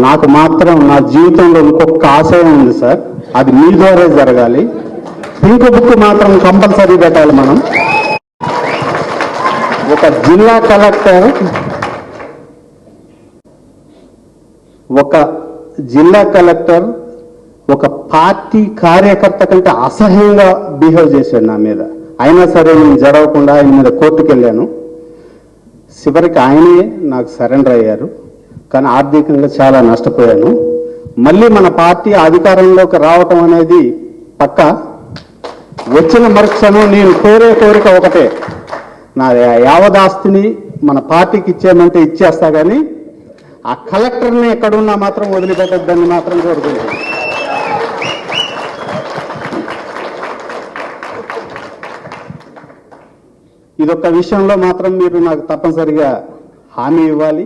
నాకు మాత్రం నా జీవితంలో ఇంకొక ఆశయం ఉంది సార్, అది మీ ద్వారా జరగాలి. పింక్ బుక్ మాత్రం కంపల్సరీ పెట్టాలి. మనం ఒక జిల్లా కలెక్టర్ ఒక పార్టీ కార్యకర్త కంటే అసహ్యంగా బిహేవ్ చేశాడు నా మీద. అయినా సరే నేను జరగకుండా ఆయన మీద కోర్టుకు వెళ్ళాను. చివరికి ఆయనే నాకు సరెండర్ అయ్యారు. కానీ ఆర్థికంగా చాలా నష్టపోయాను. మళ్ళీ మన పార్టీ అధికారంలోకి రావటం అనేది పక్క. వచ్చిన మరుక్షణం నేను కోరిక ఒకటే, నా యావదాస్తిని మన పార్టీకి ఇచ్చేయమంటే ఇచ్చేస్తా, కానీ ఆ కలెక్టర్ని ఎక్కడున్నా మాత్రం వదిలిపెట్టద్దని మాత్రం కోరుకుంటున్నాను. ఇదొక్క విషయంలో మాత్రం మీరు నాకు తప్పనిసరిగా హామీ ఇవ్వాలి.